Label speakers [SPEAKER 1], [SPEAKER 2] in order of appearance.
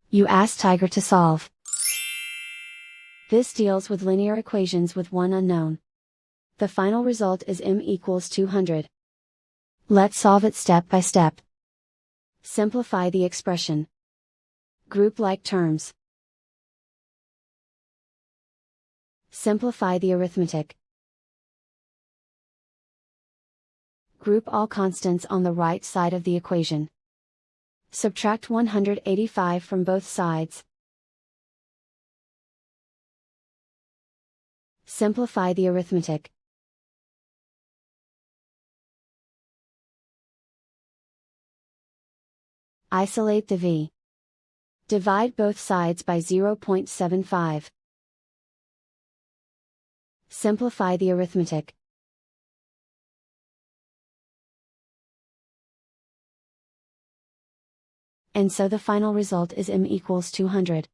[SPEAKER 1] You ask Tiger to solve. This deals with linear equations with one unknown. The final result is m equals 200. Let's solve it step by step. Simplify the expression. Group like terms. Simplify the arithmetic. Group all constants on the right side of the equation. Subtract 185 from both sides. Simplify the arithmetic. Isolate the v. Divide both sides by 0.75. Simplify the arithmetic. And so the final result is m equals 200.